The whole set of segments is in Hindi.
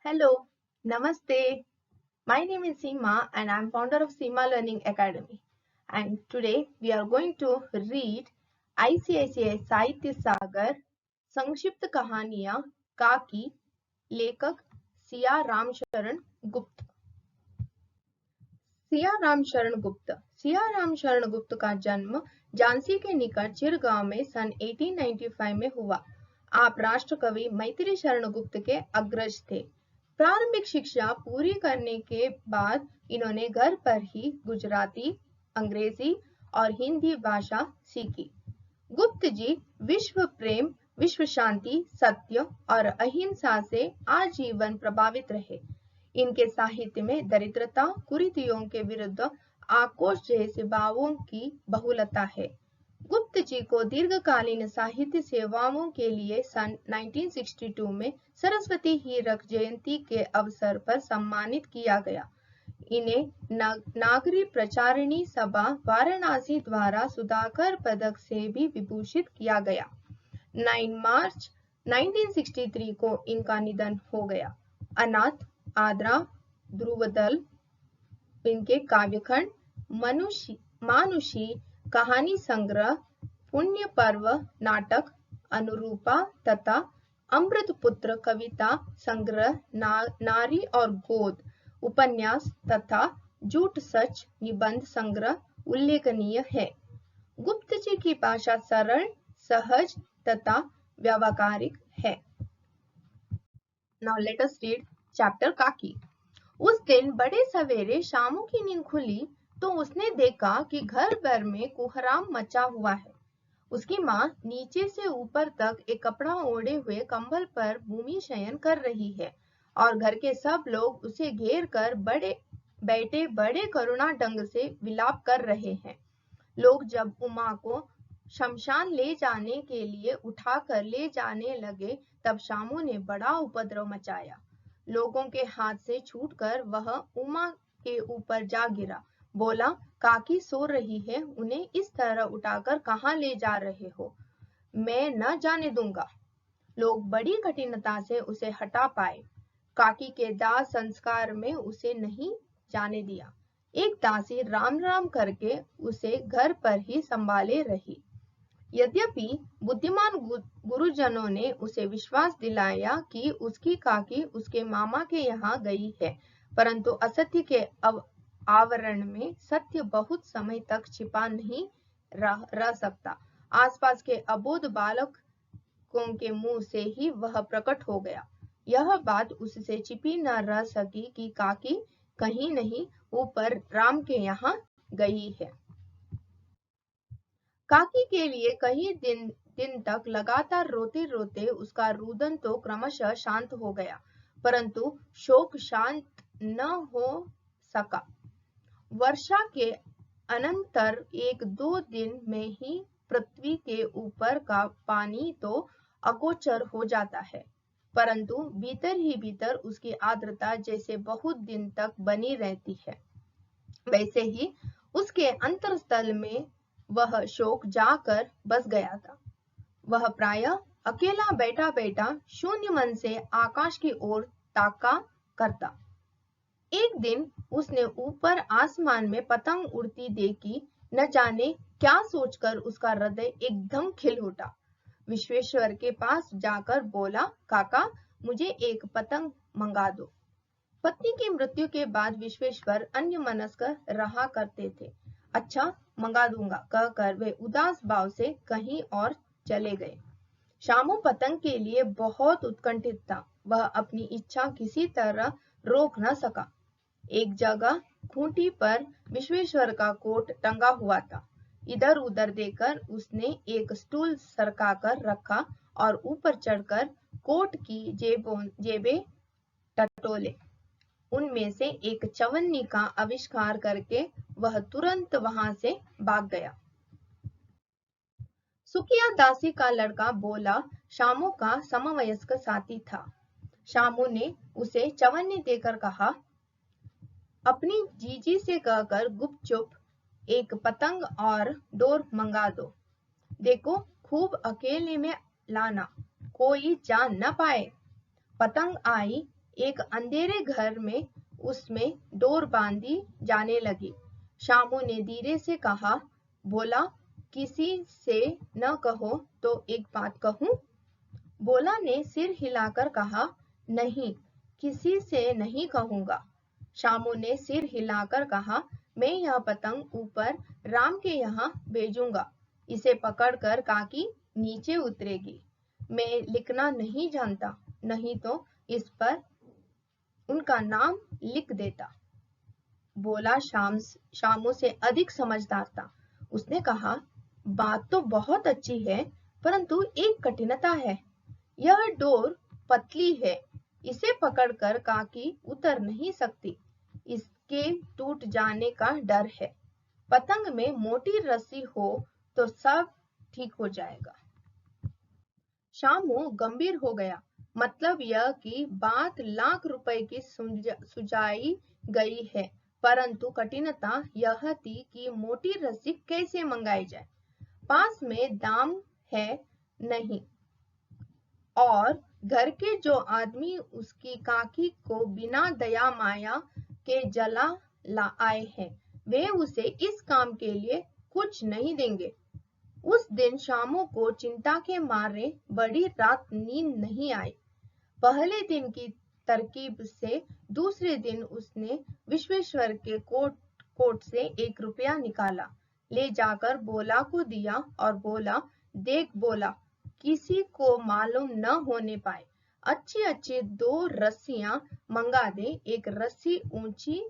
Hello, Namaste. My name is Seema and I'm founder of Seema Learning Academy. And today we are going to read ICICI साहित्य सागर संक्षिप्त कहानियां काकी लेखक सिया रामशरण गुप्त। सिया रामशरण गुप्त सिया रामशरण गुप्त का जन्म झांसी के निकट चिर गांव में सन 1895 में हुआ। आप राष्ट्र कवि मैथिली शरण गुप्त के अग्रज थे। प्रारंभिक शिक्षा पूरी करने के बाद इन्होंने घर पर ही गुजराती, अंग्रेजी और हिंदी भाषा सीखी। गुप्त जी विश्व प्रेम, विश्व शांति, सत्य और अहिंसा से आजीवन प्रभावित रहे। इनके साहित्य में दरिद्रता, कुरीतियों के विरुद्ध आक्रोश जैसे भावों की बहुलता है। गुप्त जी को दीर्घकालीन साहित्य सेवाओं के लिए सन 1962 में सरस्वती हीरक जयंती के अवसर पर सम्मानित किया गया। इन्हें नागरी प्रचारिणी सभा वाराणसी द्वारा सुधाकर पदक से भी विभूषित किया गया। 9 मार्च 1963 को इनका निधन हो गया। अनाथ, आद्रा, ध्रुवदल, इनके काव्यखंड, मानुषी, कहानी संग्रह, पुण्य पर्व नाटक, अनुरूपा तथा अमृतपुत्र कविता संग्रह, नारी और गोद उपन्यास तथा झूठ सच निबंध संग्रह उल्लेखनीय है। गुप्त जी की भाषा सरल, सहज तथा व्यावहारिक है। Now let us read chapter काकी। उस दिन बड़े सवेरे शामू की नींद खुली तो उसने देखा कि घर भर में कोहराम मचा हुआ है। उसकी माँ नीचे से ऊपर तक एक कपड़ा ओढ़े हुए कंबल पर भूमि शयन कर रही है और घर के सब लोग उसे घेर कर बैठे बड़े करुणा ढंग से विलाप कर रहे हैं। लोग जब उमा को शमशान ले जाने के लिए उठाकर ले जाने लगे तब शामू ने बड़ा उपद्रव मचाया। लोगों के हाथ से छूटकर वह उमा के ऊपर जा गिरा। बोला, काकी सो रही है, उन्हें इस तरह उठाकर कहाँ ले जा रहे हो? मैं न जाने दूंगा। लोग बड़ी कठिनता से उसे हटा पाए। काकी के दाह संस्कार में उसे नहीं जाने दिया। एक दासी राम राम करके उसे घर पर ही संभाले रही। यद्यपि बुद्धिमान गुरुजनों ने उसे विश्वास दिलाया कि उसकी काकी उसके मामा के यहाँ गई है, परंतु असत्य के आवरण में सत्य बहुत समय तक छिपा नहीं रह सकता। आसपास के अबोध बालकों के मुंह से ही वह प्रकट हो गया। यह बात उससे छिपी न रह सकी कि काकी कहीं नहीं ऊपर राम के यहाँ गई है। काकी के लिए कई दिन तक लगातार रोते रोते उसका रुदन तो क्रमशः शांत हो गया, परंतु शोक शांत न हो सका। वर्षा के अनंतर 1-2 दिन में ही पृथ्वी के ऊपर का पानी तो अगोचर हो जाता है, परंतु भीतर ही भीतर उसकी आर्द्रता जैसे बहुत दिन तक बनी रहती है, वैसे ही उसके अंतरस्थल में वह शोक जाकर बस गया था। वह प्रायः अकेला बैठा बैठा शून्य मन से आकाश की ओर ताका करता। एक दिन उसने ऊपर आसमान में पतंग उड़ती देखी। न जाने क्या सोचकर उसका हृदय एकदम खिल उठा। विश्वेश्वर के पास जाकर बोला, काका मुझे एक पतंग मंगा दो। पत्नी की मृत्यु के बाद विश्वेश्वर अन्यमनस्क रहा करते थे। अच्छा मंगा दूंगा कहकर वे उदास भाव से कहीं और चले गए। शामू पतंग के लिए बहुत उत्कंठित था। वह अपनी इच्छा किसी तरह रोक न सका। एक जगह खूंटी पर विश्वेश्वर का कोट टंगा हुआ था। इधर उधर देखकर उसने एक स्टूल सरकाकर रखा और ऊपर चढ़कर कोट की जेबें टटोले। उनमें से एक चवन्नी का आविष्कार करके वह तुरंत वहां से भाग गया। सुखिया दासी का लड़का बोला शामू का समवयस्क साथी था। शामू ने उसे चवन्नी देकर कहा, अपनी जीजी से कहकर गुपचुप एक पतंग और डोर मंगा दो। देखो खूब अकेले में लाना, कोई जान न पाए। पतंग आई, एक अंधेरे घर में उसमें डोर बांधी जाने लगी। शामू ने धीरे से कहा, बोला, किसी से न कहो तो एक बात कहूं? बोला ने सिर हिलाकर कहा, नहीं, किसी से नहीं कहूंगा। शामू ने सिर हिलाकर कहा, मैं यह पतंग ऊपर राम के यहाँ भेजूंगा। इसे पकड़कर काकी नीचे उतरेगी। मैं लिखना नहीं जानता, नहीं तो इस पर उनका नाम लिख देता। बोला शामू से अधिक समझदार था। उसने कहा, बात तो बहुत अच्छी है, परंतु एक कठिनता है। यह डोर पतली है, इसे पकड़कर काकी उतर नहीं सकती। इसके टूट जाने का डर है। पतंग में मोटी रस्सी हो तो सब ठीक हो जाएगा। शामू गंभीर हो गया। मतलब यह कि बात लाख रुपए की सुझाई गई है, परंतु कठिनता यह थी कि मोटी रस्सी कैसे मंगाई जाए। पास में दाम है नहीं, और घर के जो आदमी उसकी काकी को बिना दया माया के जला ला आए हैं, वे उसे इस काम के लिए कुछ नहीं देंगे। उस दिन शामू को चिंता के मारे बड़ी रात नींद नहीं आई। पहले दिन की तरकीब से दूसरे दिन उसने विश्वेश्वर के कोट से 1 रुपया निकाला, ले जाकर बोला को दिया और बोला, देख बोला, किसी को मालूम न होने पाए। अच्छी अच्छी 2 रस्सियां मंगा दे, एक रस्सी ऊंची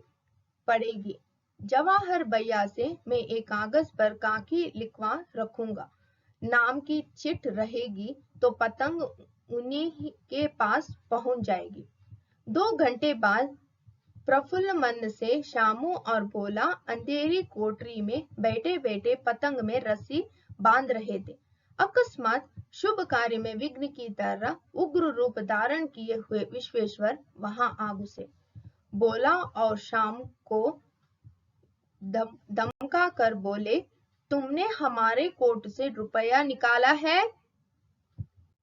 पड़ेगी। जवाहर भैया से मैं एक कागज पर काकी लिखवा रखूंगा। नाम की चिट रहेगी तो पतंग उन्हीं के पास पहुंच जाएगी। 2 घंटे बाद प्रफुल्ल मन से शामू और बोला अंधेरी कोठरी में बैठे बैठे पतंग में रस्सी बांध रहे थे। अकस्मात शुभ कार्य में विघ्न की तरह उग्र रूप धारण किए हुए विश्वेश्वर वहां आ घुसे। बोला और शाम को धमका कर बोले, तुमने हमारे कोट से रुपया निकाला है?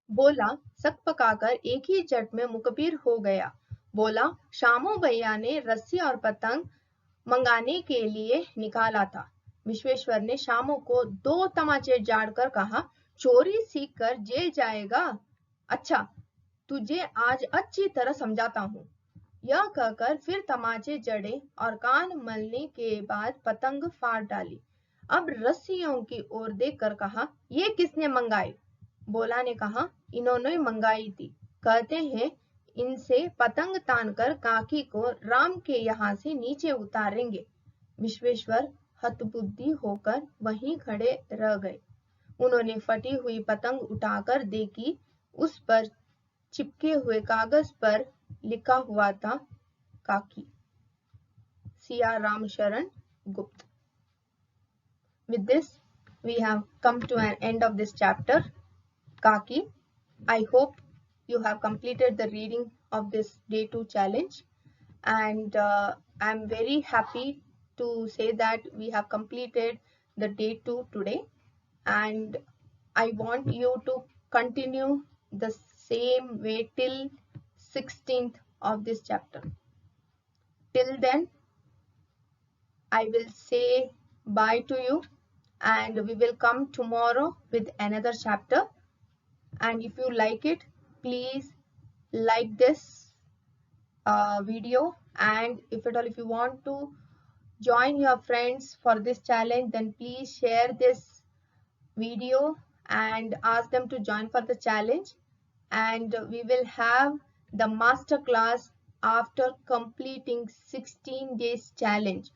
बोला सक पकाकर एक ही झट में मुखबिर हो गया। बोला, शामू भैया ने रस्सी और पतंग मंगाने के लिए निकाला था। विश्वेश्वर ने शामू को 2 तमाचे झाड़कर कहा, चोरी सीख कर जेल जाएगा। अच्छा, तुझे आज अच्छी तरह समझाता हूँ। यह कहकर फिर तमाचे जड़े और कान मलने के बाद पतंग फाड़ डाली। अब रस्सियों की ओर देखकर कहा, ये किसने मंगाई? बोला ने कहा, इन्होंने मंगाई थी। कहते हैं इनसे पतंग तानकर काकी को राम के यहाँ से नीचे उतारेंगे। विश्वेश्वर हतबुद्धि होकर वहीं खड़े रह गए। उन्होंने फटी हुई पतंग उठाकर देखी। उस पर चिपके हुए कागज पर लिखा हुआ था, काकी। Siya Ram Sharan Gupt. With this, we have come to an end of this chapter, Kaki. I hope you have completed the reading of this day 2 challenge, and I'm very happy to say that we have completed the day 2 today, and I want you to continue the same way till 16th of this chapter. Till then, I will say bye to you, and we will come tomorrow with another chapter. And if you like it, please like this video, and if you want to join your friends for this challenge, then please share this video and ask them to join for the challenge. And we will have the master class after completing 16 days challenge.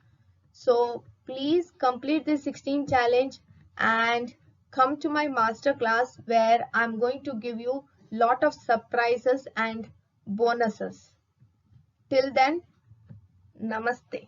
So please complete this 16 challenge and come to my master class, where I'm going to give you lot of surprises and bonuses. Till then, namaste.